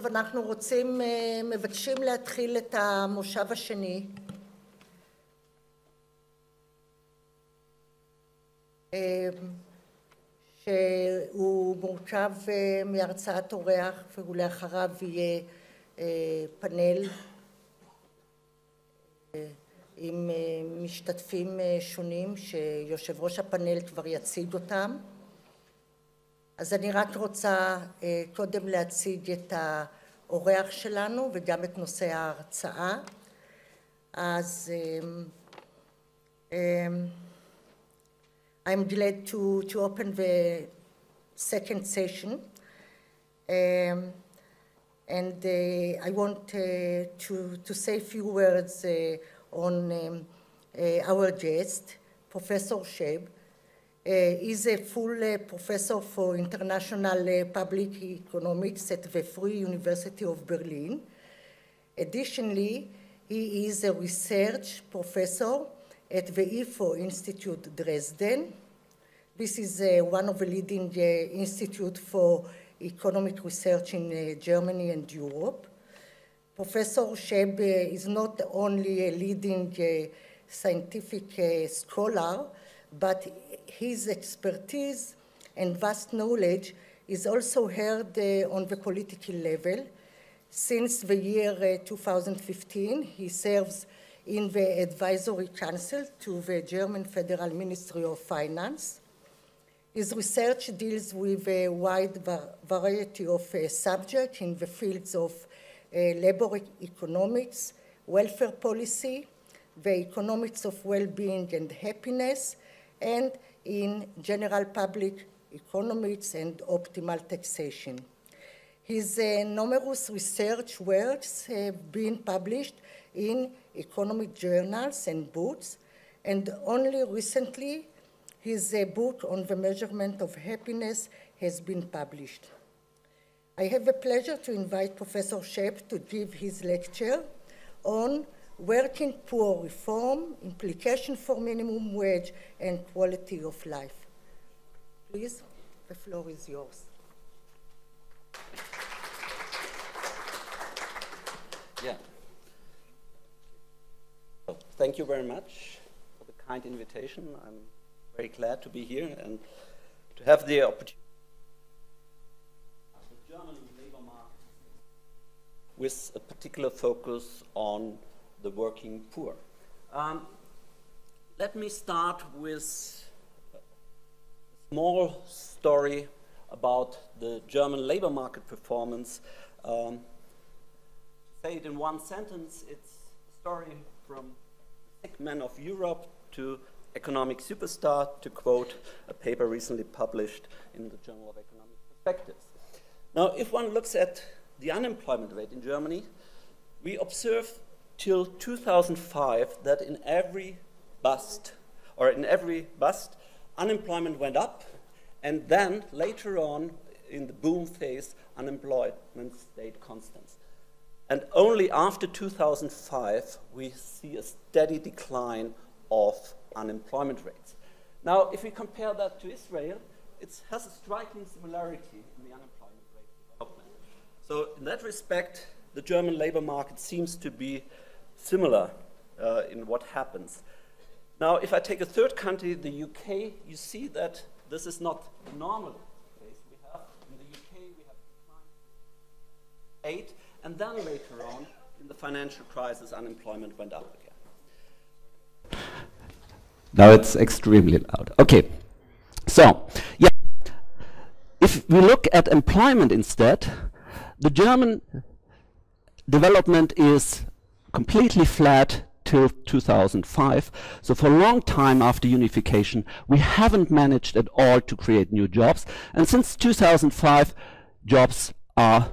טוב, אנחנו מבקשים להתחיל את המושב השני. שהוא מורכב מהרצאת אורח, ולאחריו יהיה פאנל עם משתתפים שונים שיושב ראש הפאנל כבר יציג אותם. אז אני רק רוצה קודם להציג את האורח שלנו וגם את נושא ההרצאה. אז I'm glad to open the second session, and I want to say a few words on our guest, Professor Schöb. He's a full professor for international public economics at the Free University of Berlin. Additionally, he is a research professor at the IFO Institute Dresden. This is one of the leading institutes for economic research in Germany and Europe. Professor Schöb is not only a leading scientific scholar, but his expertise and vast knowledge is also heard on the political level. Since the year 2015, he serves in the advisory council to the German Federal Ministry of Finance. His research deals with a wide variety of subjects in the fields of labor economics, welfare policy, the economics of well-being and happiness, and in general public economics and optimal taxation. His numerous research works have been published in economic journals and books, and only recently his book on the measurement of happiness has been published. I have the pleasure to invite Professor Schöb to give his lecture on working poor reform, implication for minimum wage, and quality of life. Please, the floor is yours. Yeah. Well, thank you very much for the kind invitation. I'm very glad to be here and to have the opportunity of the German labor market with a particular focus on the working poor. Let me start with a small story about the German labor market performance. To say it in one sentence, it's a story from the sick man of Europe to economic superstar, to quote a paper recently published in the Journal of Economic Perspectives. Now, if one looks at the unemployment rate in Germany, we observe till 2005 that in every bust, unemployment went up, and then later on in the boom phase, unemployment stayed constant. And only after 2005, we see a steady decline of unemployment rates. Now, if we compare that to Israel, it has a striking similarity in the unemployment rate development. So in that respect, the German labor market seems to be similar in what happens. Now, if I take a third country, the UK, you see that this is not the normal case. We have, in the UK, we have decline 8, and then later on, in the financial crisis, unemployment went up again. Now it's extremely loud. Okay, so, yeah, if we look at employment instead, the German development is completely flat till 2005. So for a long time after unification, we haven't managed at all to create new jobs. And since 2005, jobs are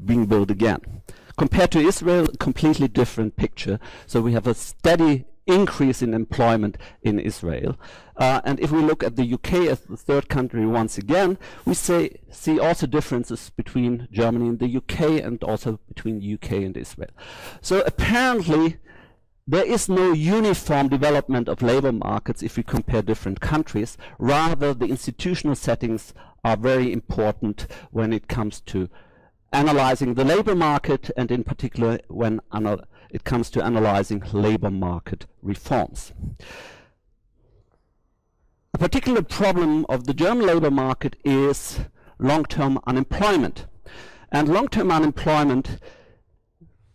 being built again. Compared to Israel, a completely different picture. So we have a steady increase in employment in Israel. And if we look at the UK as the third country once again, we see also differences between Germany and the UK and also between the UK and Israel. So apparently there is no uniform development of labor markets if we compare different countries. Rather, the institutional settings are very important when it comes to analyzing the labor market, and in particular when it comes to analyzing labor market reforms. A particular problem of the German labor market is long-term unemployment. And long-term unemployment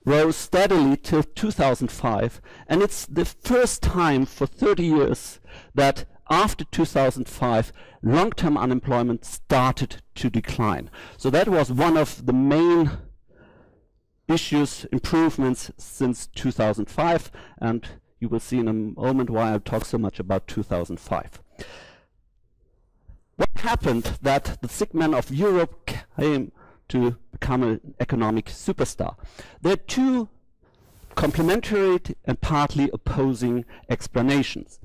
rose steadily till 2005, and it's the first time for 30 years that after 2005 long-term unemployment started to decline. So that was one of the main issues, improvements since 2005, and you will see in a moment why I talk so much about 2005. What happened that the sick man of Europe came to become an economic superstar? There are two complementary and partly opposing explanations.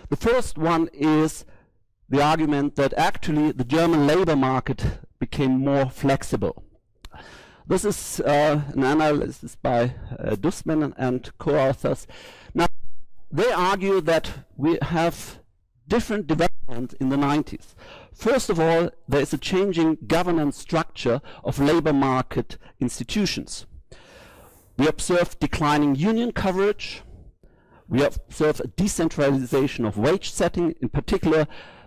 The first one is the argument that actually the German labor market became more flexible. This is an analysis by Dussmann and co-authors. Now, they argue that we have different development in the 90s. First of all, there is a changing governance structure of labor market institutions. We observe declining union coverage. We observe a decentralization of wage setting. In particular,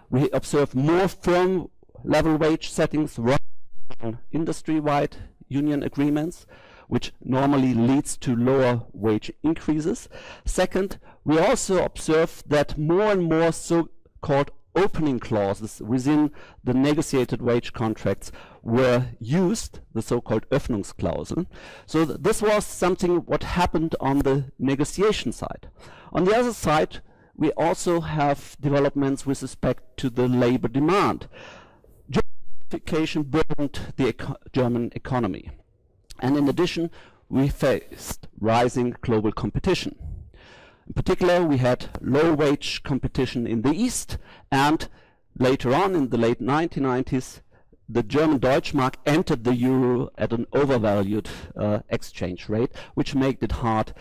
we observe more firm-level wage settings rather than industry-wide union agreements, which normally leads to lower wage increases. Second, we also observe that more and more so-called opening clauses within the negotiated wage contracts were used, the so-called Öffnungsklausel. So this was something what happened on the negotiation side. On the other side, we also have developments with respect to the labor demand. Gentrification burdened the German economy. And in addition, we faced rising global competition. In particular, we had low wage competition in the East, and later on in the late 1990s, the German Deutschmark entered the euro at an overvalued exchange rate, which made it hard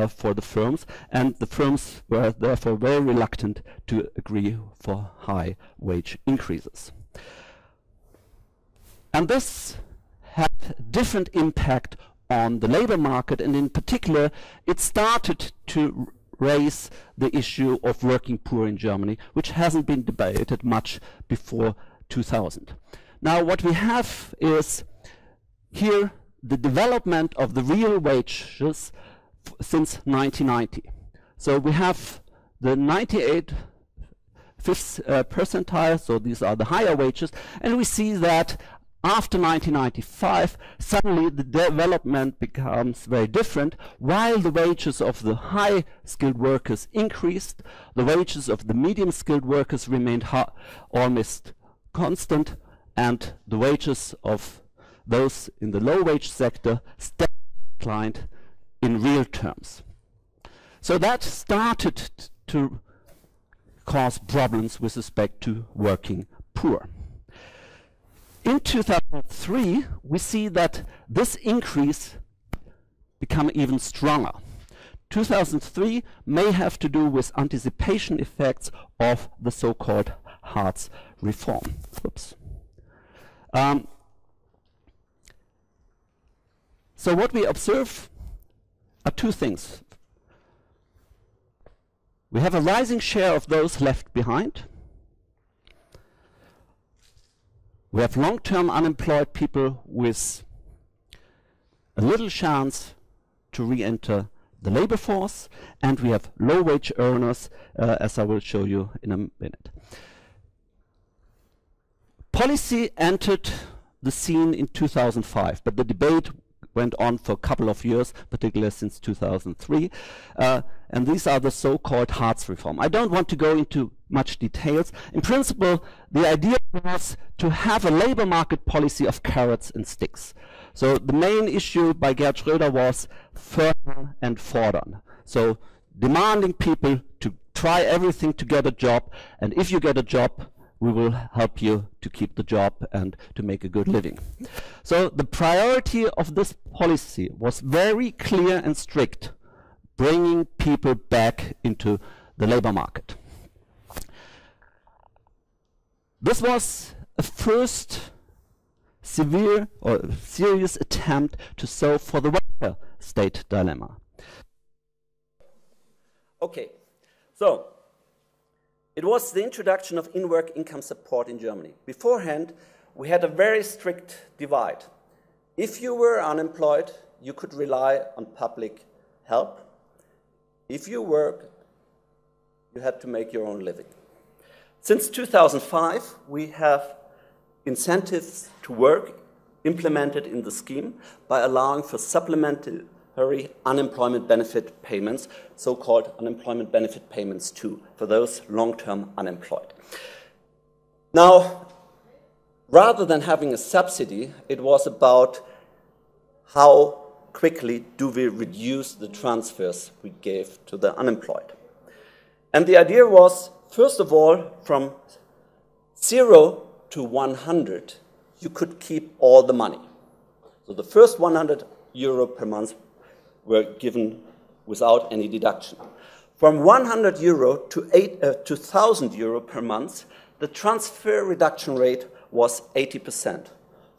for the firms, and the firms were therefore very reluctant to agree for high wage increases. And this had different impact on the labor market, and in particular, it started to raise the issue of working poor in Germany, which hasn't been debated much before 2000. Now, what we have is here the development of the real wages since 1990. So we have the 98th percentile, so these are the higher wages, and we see that after 1995, suddenly the development becomes very different. While the wages of the high-skilled workers increased, the wages of the medium-skilled workers remained almost constant, and the wages of those in the low-wage sector declined in real terms. So that started to cause problems with respect to working poor. In 2003, we see that this increase became even stronger. 2003 may have to do with anticipation effects of the so-called Hartz reform. Oops. So what we observe are two things. We have a rising share of those left behind. We have long-term unemployed people with a little chance to re-enter the labor force, and we have low-wage earners, as I will show you in a minute. Policy entered the scene in 2005, but the debate went on for a couple of years, particularly since 2003, and these are the so-called Hartz reform. I don't want to go into much details. In principle, the idea was to have a labor market policy of carrots and sticks. So the main issue by Gerd Schröder was fördern and fordern. So demanding people to try everything to get a job, and if you get a job, we will help you to keep the job and to make a good living. So the priority of this policy was very clear and strict, bringing people back into the labor market. This was a first severe or serious attempt to solve for the welfare state dilemma. Okay, so it was the introduction of in-work income support in Germany. Beforehand, we had a very strict divide. If you were unemployed, you could rely on public help. If you worked, you had to make your own living. Since 2005, we have incentives to work implemented in the scheme by allowing for supplementary unemployment benefit payments, so-called unemployment benefit payments too, for those long-term unemployed. Now, rather than having a subsidy, it was about how quickly do we reduce the transfers we gave to the unemployed. And the idea was, first of all, from 0 to 100, you could keep all the money. So the first 100 euro per month were given without any deduction. From 100 euro to 1,000 euro per month, the transfer reduction rate was 80%.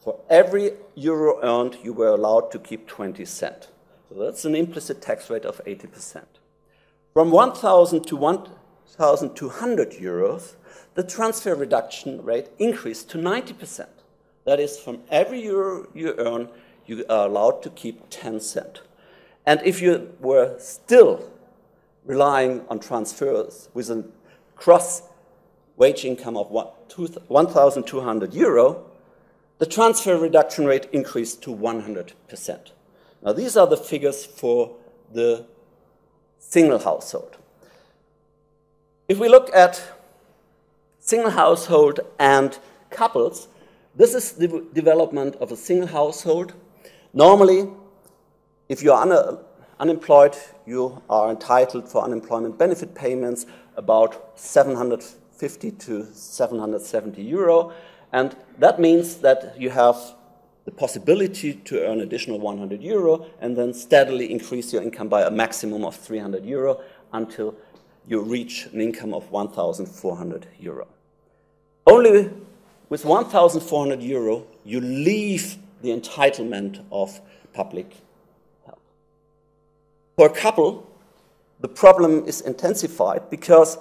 For every euro earned, you were allowed to keep 20 cents. So that's an implicit tax rate of 80%. From 1,000 to 1,200 euros, the transfer reduction rate increased to 90%. That is, from every euro you earn, you are allowed to keep 10 cents. And if you were still relying on transfers with a gross wage income of 1,200 euro, the transfer reduction rate increased to 100%. Now, these are the figures for the single household. If we look at single household and couples, this is the development of a single household. Normally, if you are unemployed, you are entitled for unemployment benefit payments about 750 to 770 euro. And that means that you have the possibility to earn additional 100 euro and then steadily increase your income by a maximum of 300 euro until you reach an income of 1,400 euro. Only with 1,400 euro, you leave the entitlement of public help. For a couple, the problem is intensified because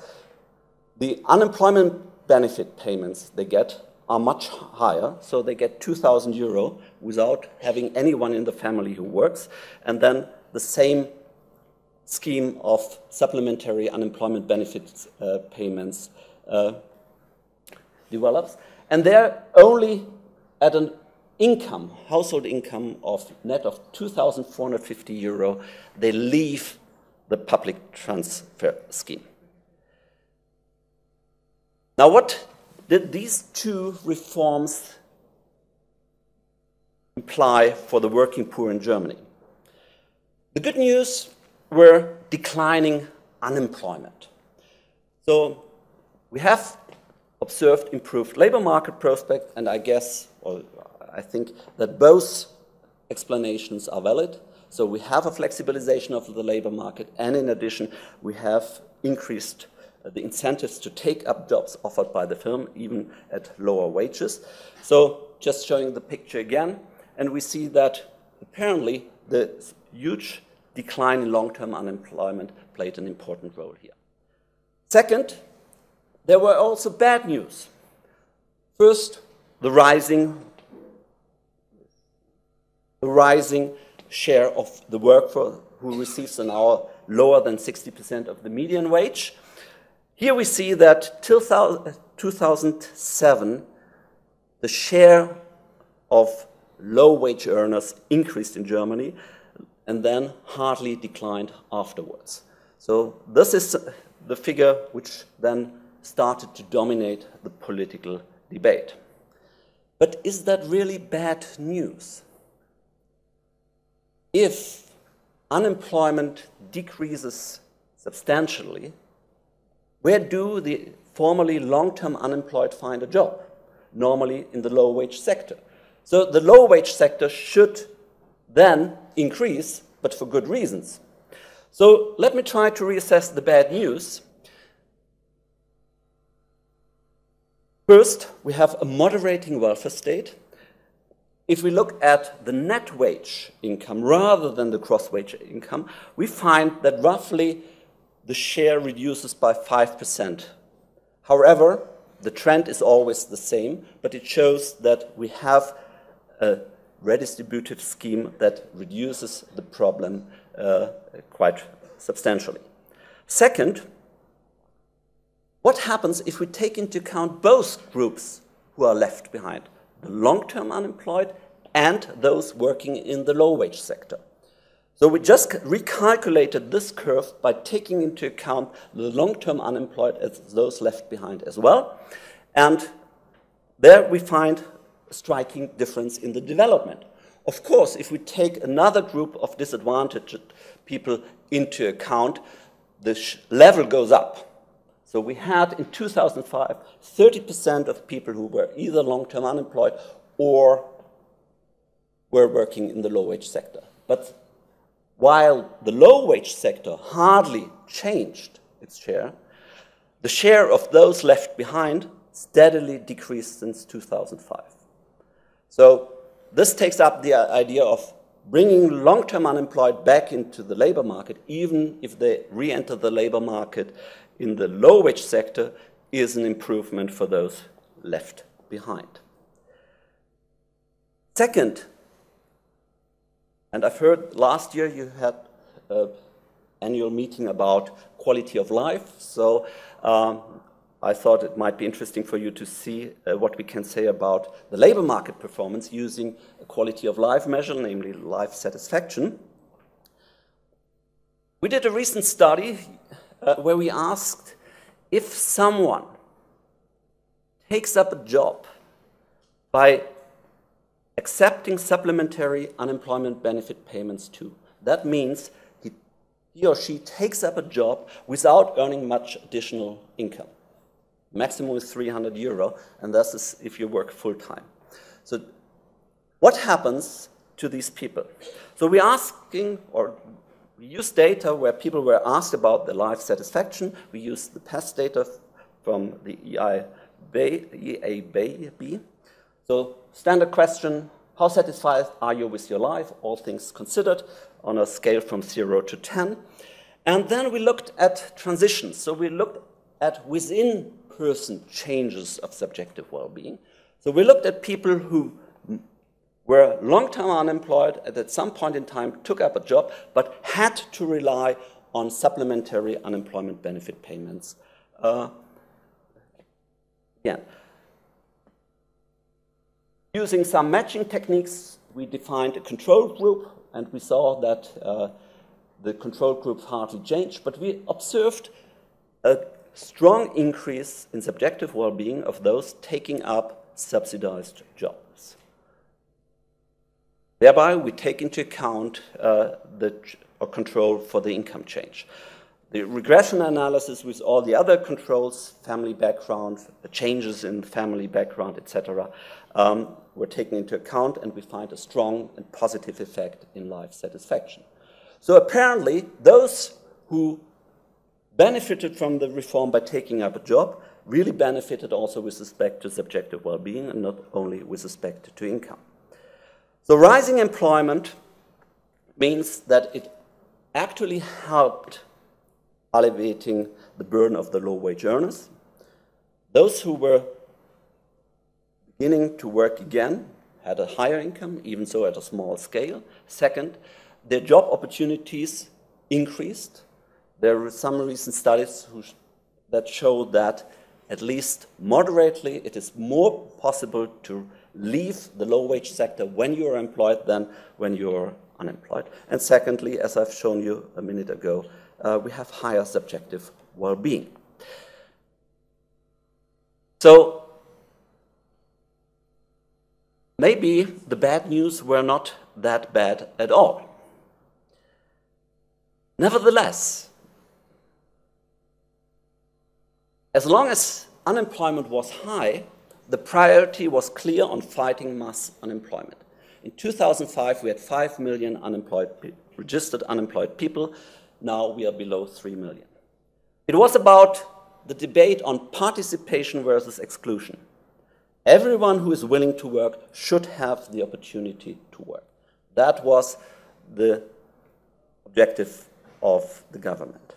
the unemployment benefit payments they get are much higher, so they get 2,000 euro without having anyone in the family who works, and then the same scheme of supplementary unemployment benefits payments develops, and they're only at an income, household income of net of 2,450 euro, they leave the public transfer scheme. Now, what did these two reforms imply for the working poor in Germany? The good news were declining unemployment. So we have observed improved labor market prospects, and I guess, or I think that both explanations are valid. So we have a flexibilization of the labor market, and in addition, we have increased the incentives to take up jobs offered by the firm, even at lower wages. So just showing the picture again, and we see that apparently the huge decline in long-term unemployment played an important role here. Second, there were also bad news. First, the rising share of the workforce who receives an hour lower than 60% of the median wage. Here we see that till 2007, the share of low-wage earners increased in Germany and then hardly declined afterwards. So this is the figure which then started to dominate the political debate. But is that really bad news? If unemployment decreases substantially, where do the formerly long-term unemployed find a job? Normally in the low-wage sector. So the low-wage sector should then increase, but for good reasons. So let me try to reassess the bad news. First, we have a moderating welfare state, if we look at the net wage income rather than the gross wage income, we find that roughly the share reduces by 5%. However, the trend is always the same, but it shows that we have a redistributive scheme that reduces the problem quite substantially. Second, what happens if we take into account both groups who are left behind, the long-term unemployed and those working in the low-wage sector? So we just recalculated this curve by taking into account the long-term unemployed as those left behind as well. And there we find a striking difference in the development. Of course, if we take another group of disadvantaged people into account, the level goes up. So we had in 2005, 30% of people who were either long-term unemployed or were working in the low-wage sector. But while the low-wage sector hardly changed its share, the share of those left behind steadily decreased since 2005. So this takes up the idea of bringing long-term unemployed back into the labor market, even if they re-enter the labor market in the low-wage sector, is an improvement for those left behind. Second, and I've heard last year you had an annual meeting about quality of life, so I thought it might be interesting for you to see what we can say about the labor market performance using a quality of life measure, namely life satisfaction. We did a recent study where we asked if someone takes up a job by accepting supplementary unemployment benefit payments too. That means he or she takes up a job without earning much additional income. Maximum is 300 euro, and this is if you work full-time. So what happens to these people? So we're asking, or we use data where people were asked about their life satisfaction. We use the past data from the EAB. So standard question, how satisfied are you with your life, all things considered, on a scale from 0 to 10. And then we looked at transitions. So we looked at within-person changes of subjective well-being. So we looked at people who were long-term unemployed and at some point in time took up a job but had to rely on supplementary unemployment benefit payments. Using some matching techniques, we defined a control group, and we saw that the control group hardly changed, but we observed a strong increase in subjective well-being of those taking up subsidized jobs. Thereby, we take into account the control for the income change. The regression analysis with all the other controls, family background, changes in family background, etc., were taken into account, and we find a strong and positive effect in life satisfaction. So apparently, those who benefited from the reform by taking up a job really benefited also with respect to subjective well-being and not only with respect to income. So rising employment means that it actually helped alleviating the burden of the low-wage earners. Those who were beginning to work again had a higher income, even so at a small scale. Second, their job opportunities increased. There were some recent studies that show that at least moderately it is more possible to leave the low-wage sector when you are employed than when you are unemployed. And secondly, as I've shown you a minute ago, we have higher subjective well-being. So maybe the bad news were not that bad at all. Nevertheless, as long as unemployment was high, the priority was clear on fighting mass unemployment. In 2005, we had 5 million registered unemployed people. Now we are below 3 million. It was about the debate on participation versus exclusion. Everyone who is willing to work should have the opportunity to work. That was the objective of the government.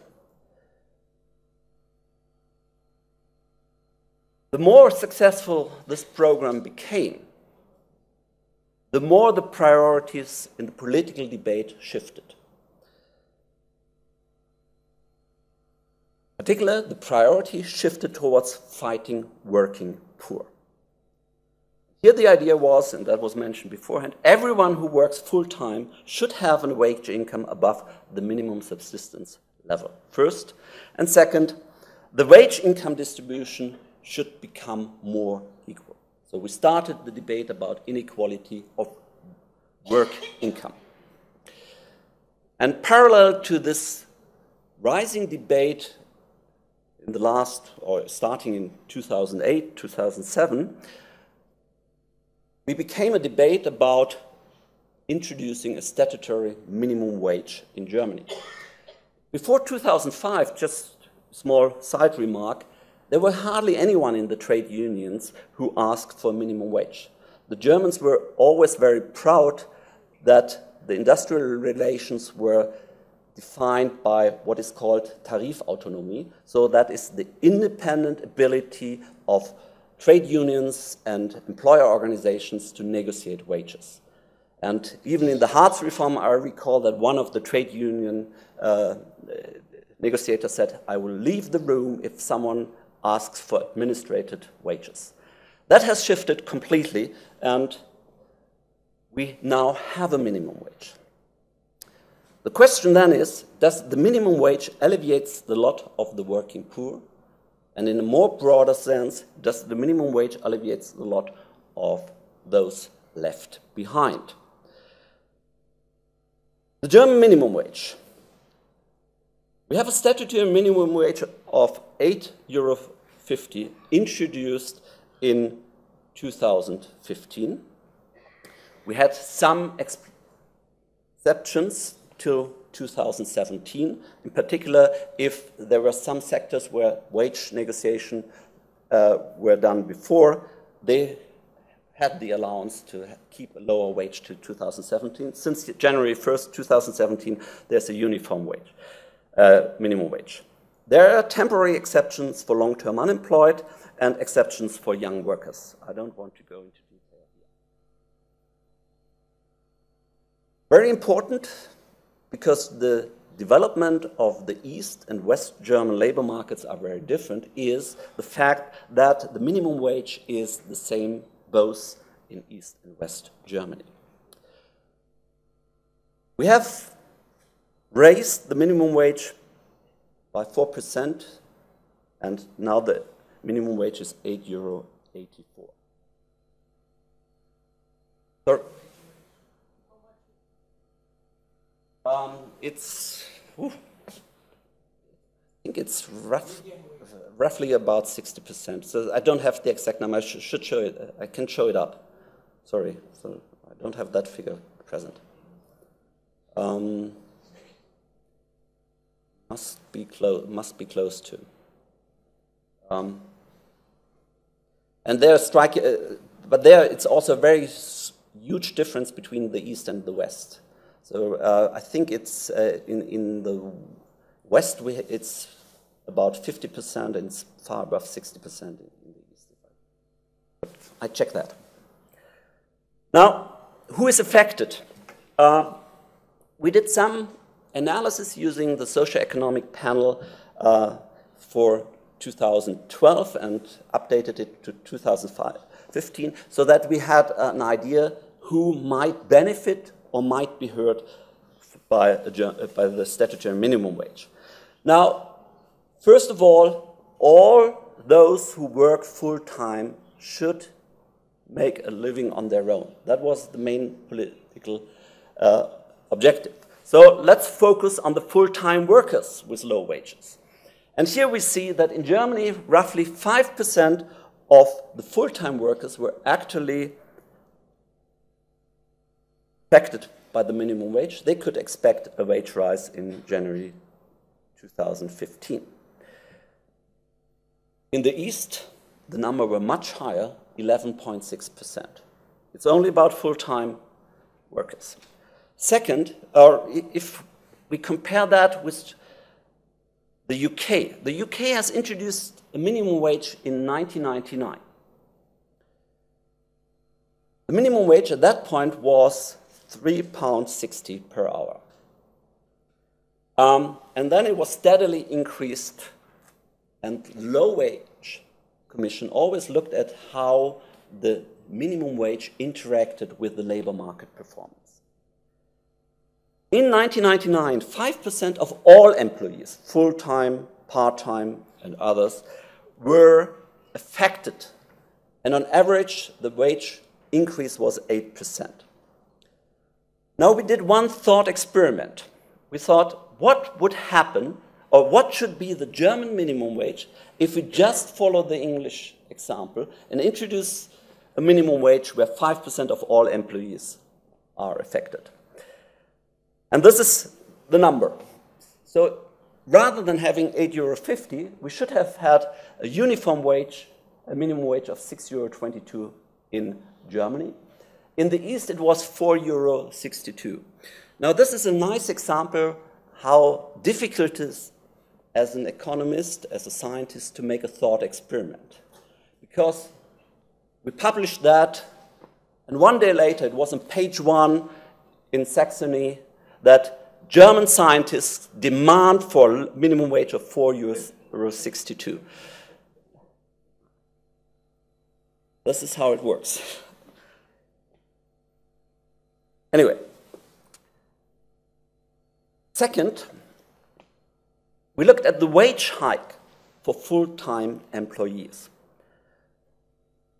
The more successful this program became, the more the priorities in the political debate shifted. In particular, the priority shifted towards fighting working poor. Here the idea was, and that was mentioned beforehand, everyone who works full-time should have a wage income above the minimum subsistence level, first. And second, the wage income distribution should become more equal. So we started the debate about inequality of work income. And parallel to this rising debate in the last, or starting in 2008, 2007, we became a debate about introducing a statutory minimum wage in Germany. Before 2005, just a small side remark, there were hardly anyone in the trade unions who asked for a minimum wage. The Germans were always very proud that the industrial relations were defined by what is called Tarifautonomie, so that is the independent ability of trade unions and employer organizations to negotiate wages. And even in the Hartz reform, I recall that one of the trade union negotiators said, "I will leave the room if someone asks for administrated wages." That has shifted completely, and we now have a minimum wage. The question then is, does the minimum wage alleviate the lot of the working poor? And in a more broader sense, does the minimum wage alleviate the lot of those left behind? The German minimum wage. We have a statutory minimum wage of €8.50 introduced in 2015. We had some exceptions till 2017, in particular if there were some sectors where wage negotiation were done before, they had the allowance to keep a lower wage to 2017. Since January 1st, 2017, there's a uniform wage, minimum wage. There are temporary exceptions for long-term unemployed and exceptions for young workers. I don't want to go into detail here. Very important, because the development of the East and West German labor markets are very different, is the fact that the minimum wage is the same both in East and West Germany. We have raised the minimum wage by 4%, and now the minimum wage is €8.84. So, I think it's roughly about 60%. So I don't have the exact number. I should show it. I can show it up. Sorry, so I don't have that figure present. Must be close to. And there but there it's also a very huge difference between the East and the West. So I think it's in the West it's about 50%, and it's far above 60% in the East. But I check that. Now, who is affected? We did some analysis using the socioeconomic panel for 2012 and updated it to 2015, so that we had an idea who might benefit or might be hurt by the statutory minimum wage. Now, first of all those who work full-time should make a living on their own. That was the main political objective. So let's focus on the full-time workers with low wages. And here we see that in Germany, roughly 5% of the full-time workers were actually affected by the minimum wage. They could expect a wage rise in January 2015. In the East, the number were much higher. 11.6%. It's only about full-time workers. Second, or if we compare that with the UK has introduced a minimum wage in 1999. The minimum wage at that point was £3.60 per hour. And then it was steadily increased, and low wage commission always looked at how the minimum wage interacted with the labor market performance. In 1999, 5% of all employees, full-time, part-time, and others, were affected. And on average, the wage increase was 8%. Now we did one thought experiment. We thought, what would happen, or what should be the German minimum wage if we just follow the English example and introduce a minimum wage where 5% of all employees are affected. And this is the number. So rather than having €8.50, we should have had a uniform wage, a minimum wage of €6.22 in Germany. In the East, it was €4.62. Now, this is a nice example how difficult it is as an economist, as a scientist, to make a thought experiment. Because we published that, and one day later, it was on page 1 in Saxony, that German scientists demand for a minimum wage of €4.62. This is how it works. Anyway, second, we looked at the wage hike for full-time employees.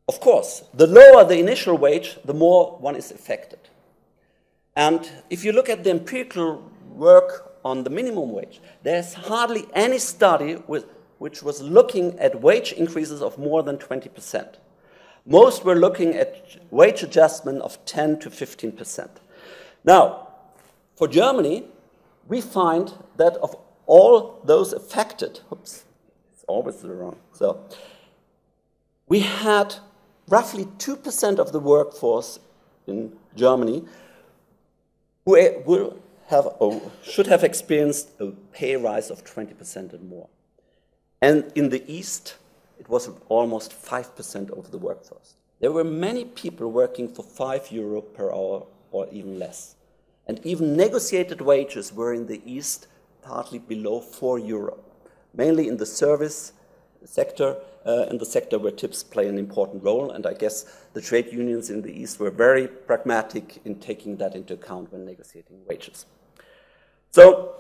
Of course, the lower the initial wage, the more one is affected. And if you look at the empirical work on the minimum wage, there's hardly any study which was looking at wage increases of more than 20%. Most were looking at wage adjustment of 10 to 15%. Now, for Germany, we find that of all those affected, oops, it's always the wrong, so we had roughly 2% of the workforce in Germany who will have or should have experienced a pay rise of 20% and more. And in the East, it was almost 5% of the workforce. There were many people working for €5 per hour or even less. And even negotiated wages were in the East partly below €4, mainly in the service sector and the sector where tips play an important role. And I guess the trade unions in the East were very pragmatic in taking that into account when negotiating wages. So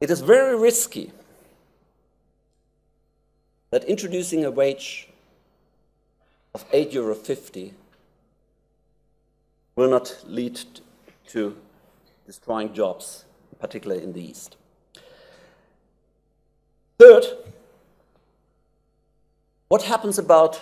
it is very risky that introducing a wage of €8.50 will not lead to destroying jobs, particularly in the East. Third, what happens about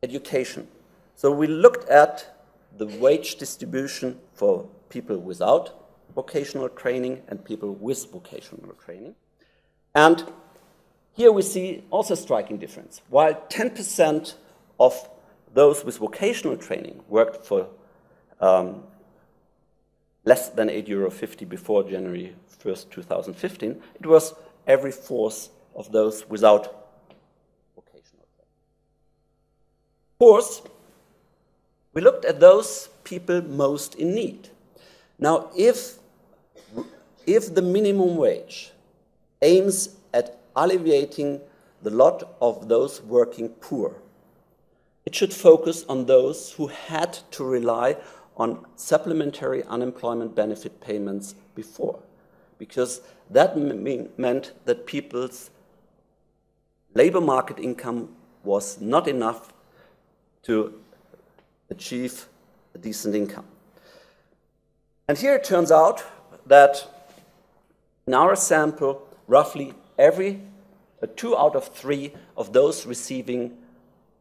education? So we looked at the wage distribution for people without vocational training and people with vocational training. And here we see also a striking difference. While 10% of those with vocational training worked for less than €8.50 before January 1st, 2015, it was every fourth of those without vocational training. Fourth, we looked at those people most in need. Now, if the minimum wage aims at alleviating the lot of those working poor, it should focus on those who had to rely on supplementary unemployment benefit payments before, because that meant that people's labor market income was not enough to achieve a decent income. And here it turns out that in our sample, roughly 2 out of 3 of those receiving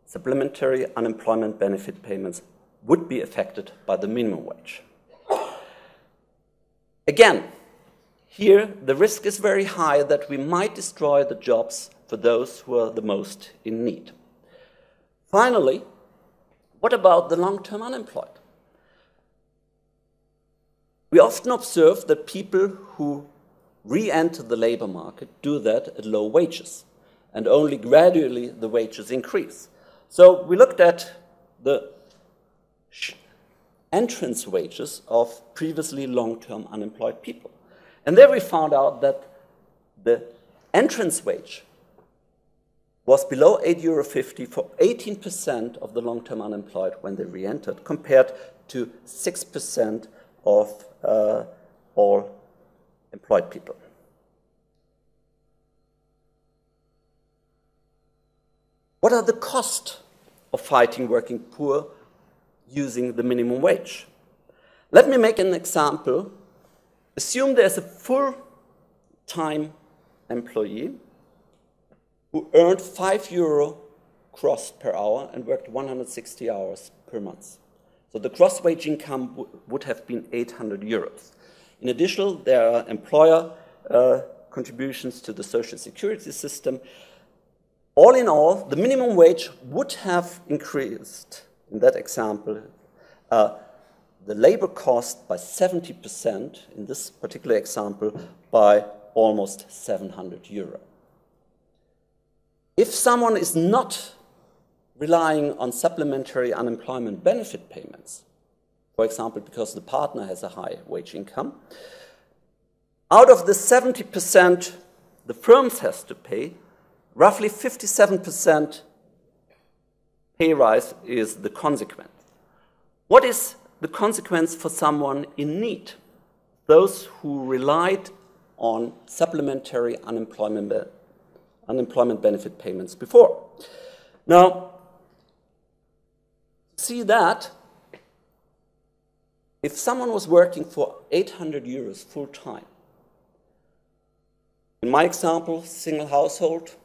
supplementary unemployment benefit payments would be affected by the minimum wage. Again, here the risk is very high that we might destroy the jobs for those who are the most in need. Finally, what about the long-term unemployed? We often observe that people who re-enter the labor market do that at low wages, and only gradually the wages increase. So we looked at the entrance wages of previously long-term unemployed people. And there we found out that the entrance wage was below €8.50 for 18% of the long-term unemployed when they re-entered, compared to 6% of all employed people. What are the costs of fighting working poor using the minimum wage? Let me make an example. Assume there's a full-time employee who earned €5 gross per hour and worked 160 hours per month. So the gross wage income would have been €800. In addition, there are employer contributions to the social security system. All in all, the minimum wage would have increased, in that example, the labor cost by 70%, in this particular example, by almost €700. If someone is not relying on supplementary unemployment benefit payments, for example, because the partner has a high wage income, out of the 70% the firms has to pay, roughly 57% pay rise is the consequence. What is the consequence for someone in need? Those who relied on supplementary unemployment benefit payments before. Now, see that if someone was working for €800 full-time, in my example, single household,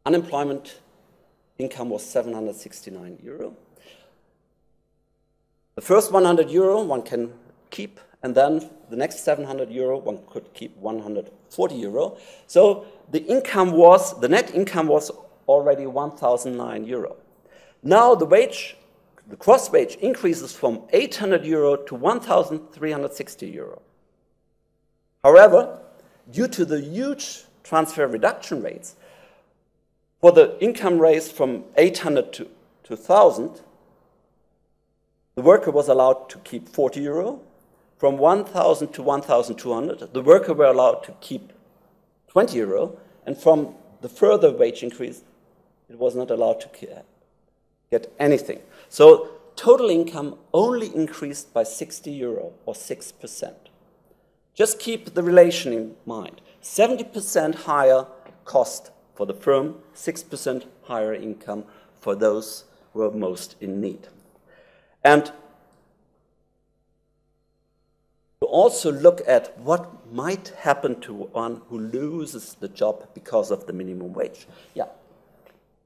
unemployment income was €769. The first €100 one can keep, and then the next €700 one could keep €140. So the net income was already €1,009. Now the gross wage increases from €800 to €1,360. However, due to the huge transfer reduction rates, for the income raise from 800 to 1,000, the worker was allowed to keep €40. From 1,000 to 1,200, the worker were allowed to keep €20. And from the further wage increase, it was not allowed to get anything. So total income only increased by €60 or 6%. Just keep the relation in mind. 70% higher cost for the firm, 6% higher income for those who are most in need. And to also look at what might happen to one who loses the job because of the minimum wage. Yeah,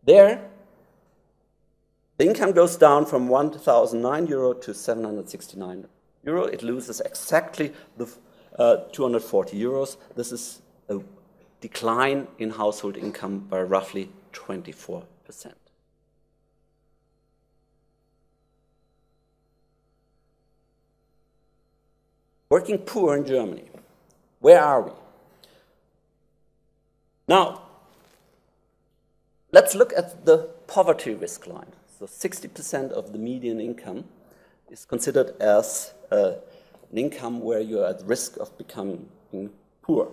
there the income goes down from €1,009 to €769. It loses exactly the €240. This is a decline in household income by roughly 24%. Working poor in Germany. Where are we? Now, let's look at the poverty risk line. So 60% of the median income is considered as an income where you're at risk of becoming poor.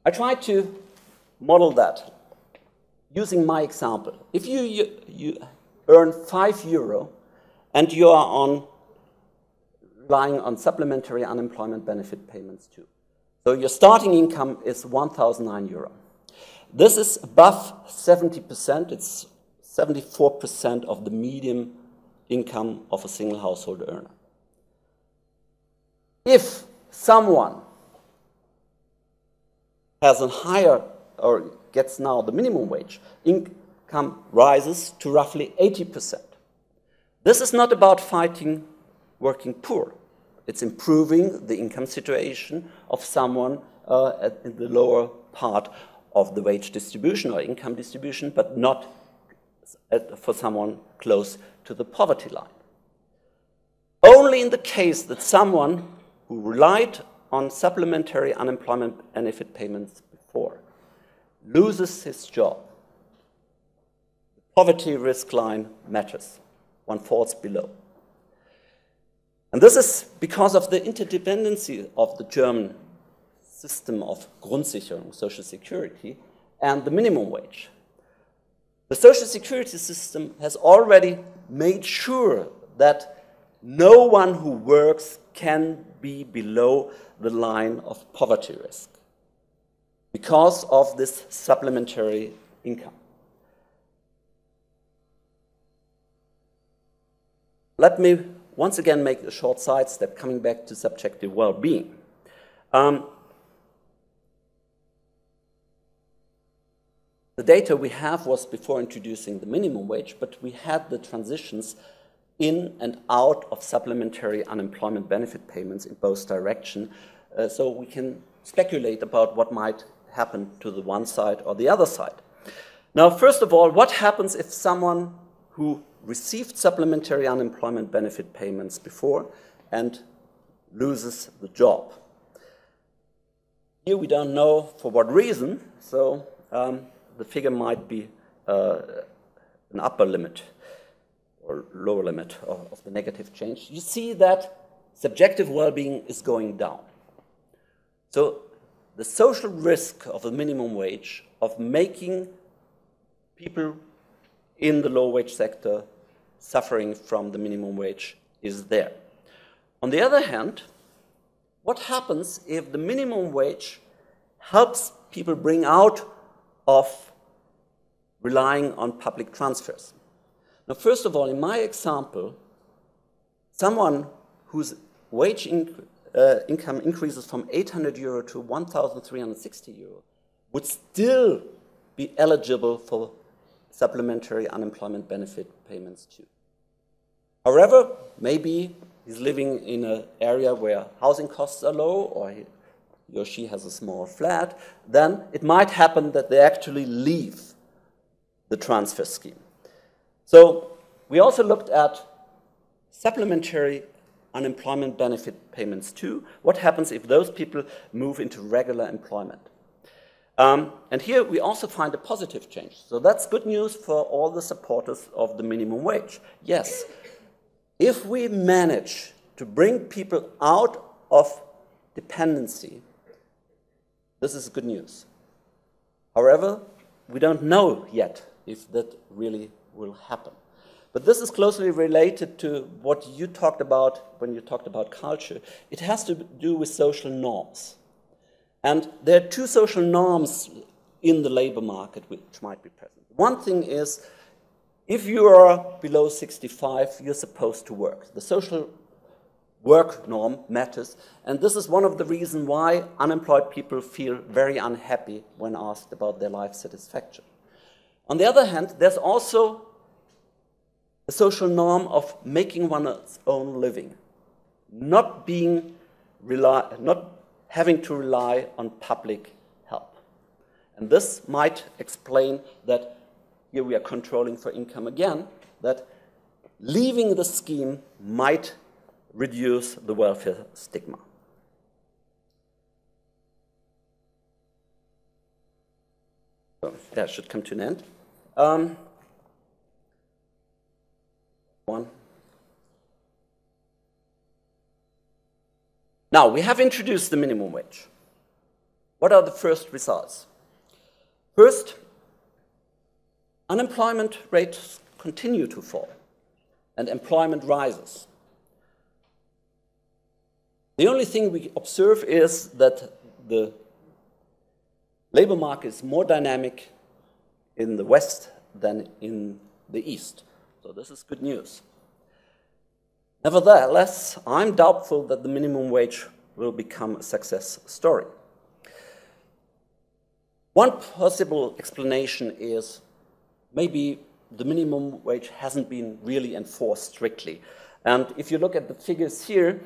I tried to model that using my example. If you earn €5 and you are relying on supplementary unemployment benefit payments too. So your starting income is €1,009. This is above 70%. It's 74% of the median income of a single household earner. If someone has a higher, or gets now the minimum wage, income rises to roughly 80%. This is not about fighting working poor. It's improving the income situation of someone in the lower part of the wage distribution or income distribution, but not for someone close to the poverty line. Only in the case that someone who relied on supplementary unemployment benefit payments before loses his job, the poverty risk line matters. One falls below. And this is because of the interdependency of the German system of Grundsicherung, social security, and the minimum wage. The social security system has already made sure that no one who works can be below the line of poverty risk because of this supplementary income. Let me once again make a short sidestep, coming back to subjective well-being. The data we have was before introducing the minimum wage, but we had the transitions in and out of supplementary unemployment benefit payments in both directions, so we can speculate about what might happen to the one side or the other side. Now, first of all, what happens if someone who received supplementary unemployment benefit payments before and loses the job? Here we don't know for what reason, so the figure might be an upper limit or lower limit of the negative change. You see that subjective well-being is going down. So the social risk of the minimum wage of making people in the low-wage sector suffering from the minimum wage is there. On the other hand, what happens if the minimum wage helps people bring out of relying on public transfers? Now, first of all, in my example, someone whose wage income increases from 800 euro to 1,360 euro would still be eligible for supplementary unemployment benefit payments too. However, maybe he's living in an area where housing costs are low, or he or she has a small flat, then it might happen that they actually leave the transfer scheme. So we also looked at supplementary unemployment benefit payments too. What happens if those people move into regular employment? And here we also find a positive change. So that's good news for all the supporters of the minimum wage. Yes, if we manage to bring people out of dependency, this is good news. However, we don't know yet if that really will happen. But this is closely related to what you talked about when you talked about culture. It has to do with social norms. And there are two social norms in the labor market which might be present. One thing is, if you are below 65, you're supposed to work. The social work norm matters, and this is one of the reasons why unemployed people feel very unhappy when asked about their life satisfaction. On the other hand, there's also a social norm of making one's own living, not having to rely on public help. And this might explain that here we are controlling for income again, that leaving the scheme might reduce the welfare stigma. So that should come to an end. Now, we have introduced the minimum wage. What are the first results? First, unemployment rates continue to fall, and employment rises. The only thing we observe is that the labor market is more dynamic in the West than in the East. So this is good news. Nevertheless, I'm doubtful that the minimum wage will become a success story. One possible explanation is maybe the minimum wage hasn't been really enforced strictly. And if you look at the figures here,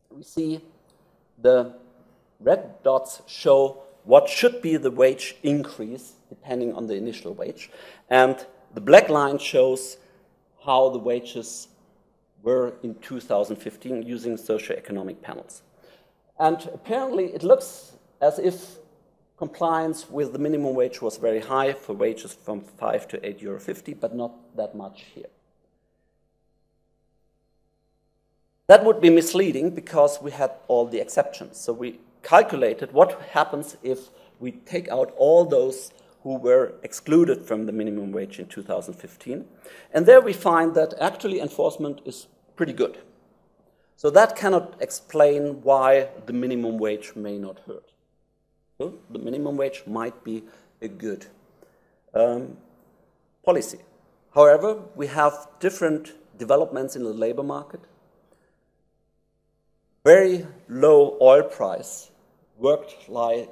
we see the red dots show what should be the wage increase depending on the initial wage. And the black line shows how the wages were in 2015 using socioeconomic panels. And apparently it looks as if compliance with the minimum wage was very high for wages from 5 to €8.50, but not that much here. That would be misleading because we had all the exceptions. So we calculated what happens if we take out all those who were excluded from the minimum wage in 2015. And there we find that actually enforcement is pretty good. So that cannot explain why the minimum wage may not hurt. So the minimum wage might be a good policy. However, we have different developments in the labor market. Very low oil price worked like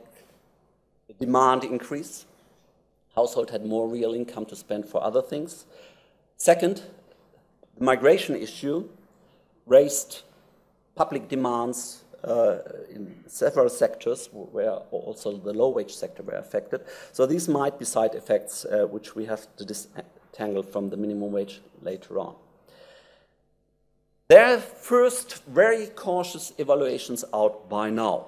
a demand increase. Household had more real income to spend for other things. Second, the migration issue raised public demands in several sectors where also the low-wage sector were affected. So these might be side effects which we have to disentangle from the minimum wage later on. There are first very cautious evaluations out by now.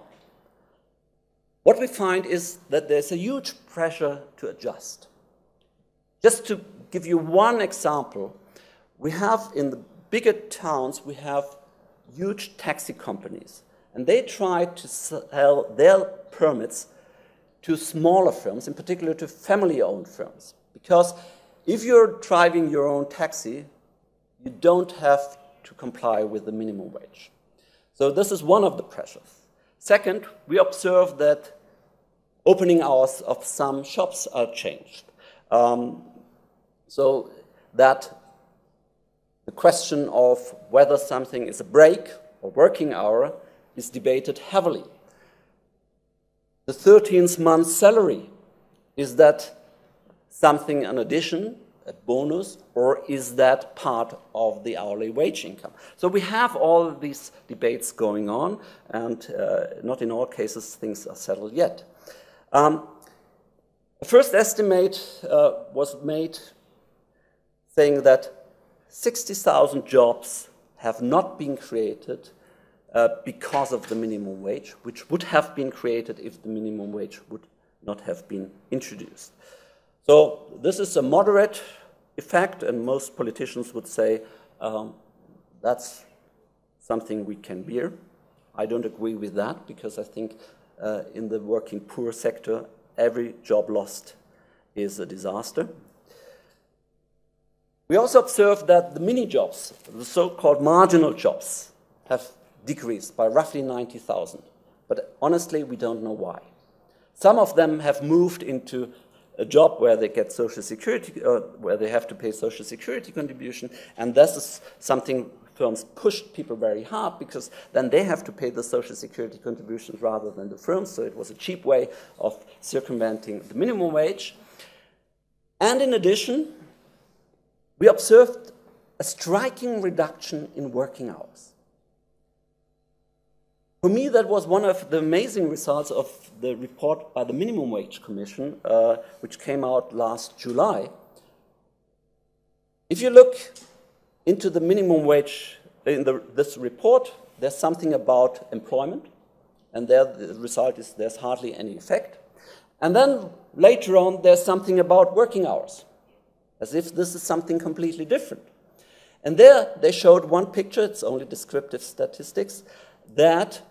What we find is that there's a huge pressure to adjust. Just to give you one example, we have in the bigger towns, we have huge taxi companies, and they try to sell their permits to smaller firms, in particular to family-owned firms. Because if you're driving your own taxi, you don't have to comply with the minimum wage. So this is one of the pressures. Second, we observe that opening hours of some shops are changed. So that the question of whether something is a break or working hour is debated heavily. The 13th month salary, is that something in addition, a bonus, or is that part of the hourly wage income? So we have all these debates going on, and not in all cases things are settled yet. The first estimate was made saying that 60,000 jobs have not been created because of the minimum wage, which would have been created if the minimum wage would not have been introduced. So this is a moderate effect, and most politicians would say that's something we can bear. I don't agree with that, because I think in the working poor sector, every job lost is a disaster. We also observed that the mini jobs, the so-called marginal jobs, have decreased by roughly 90,000. But honestly, we don't know why. Some of them have moved into a job where they get social security, where they have to pay social security contribution, and this is something firms pushed people very hard, because then they have to pay the social security contributions rather than the firms, so it was a cheap way of circumventing the minimum wage. And in addition, we observed a striking reduction in working hours. For me, that was one of the amazing results of the report by the Minimum Wage Commission, which came out last July. If you look into the minimum wage in this report, there's something about employment, and there the result is there's hardly any effect. And then later on, there's something about working hours, as if this is something completely different. And there they showed one picture, it's only descriptive statistics, that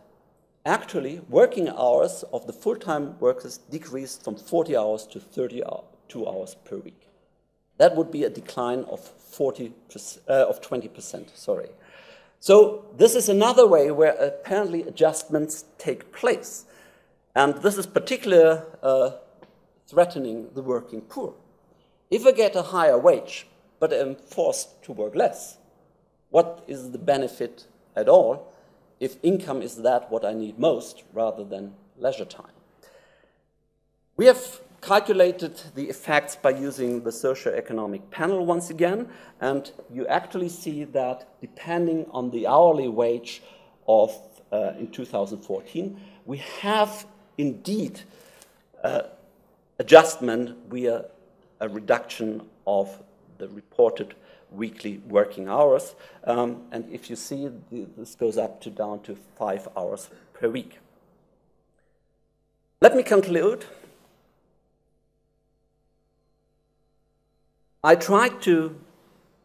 actually working hours of the full-time workers decreased from 40 hours to 32 hours per week. That would be a decline of 20%. Sorry. So this is another way where apparently adjustments take place. And this is particularly threatening the working poor. If I get a higher wage, but am forced to work less, what is the benefit at all if income is that what I need most rather than leisure time? We have calculated the effects by using the socioeconomic panel once again, and you actually see that depending on the hourly wage of in 2014, we have indeed adjustment via a reduction of the reported weekly working hours. And if you see, this goes up to down to 5 hours per week. Let me conclude. I tried to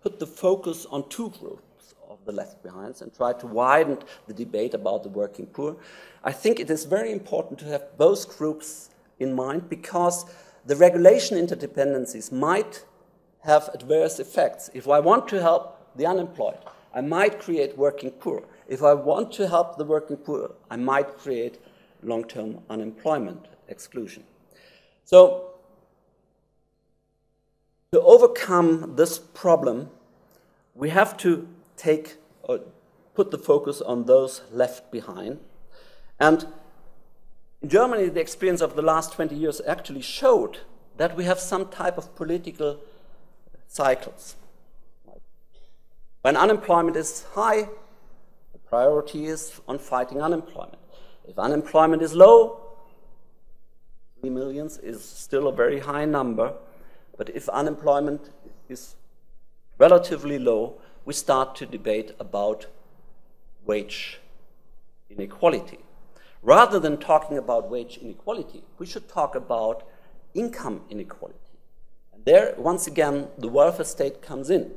put the focus on two groups of the left behinds and try to widen the debate about the working poor. I think it is very important to have both groups in mind because the regulation interdependencies might have adverse effects. If I want to help the unemployed, I might create working poor. If I want to help the working poor, I might create long-term unemployment exclusion. So, to overcome this problem, we have to put the focus on those left behind. And in Germany, the experience of the last 20 years actually showed that we have some type of political cycles. When unemployment is high, the priority is on fighting unemployment. If unemployment is low, 3 million is still a very high number. But if unemployment is relatively low, we start to debate about wage inequality. Rather than talking about wage inequality, we should talk about income inequality. And there, once again, the welfare state comes in.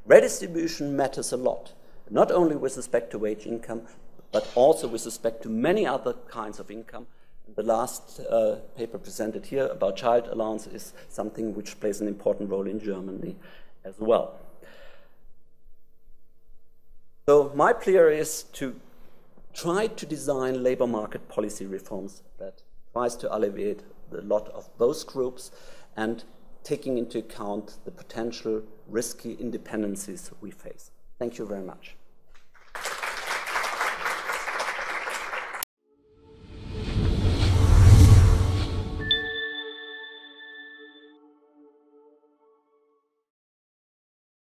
Redistribution matters a lot, not only with respect to wage income, but also with respect to many other kinds of income. The last paper presented here about child allowance is something which plays an important role in Germany as well. So my plea is to try to design labor market policy reforms that tries to alleviate the lot of both groups and taking into account the potential risky independencies we face. Thank you very much.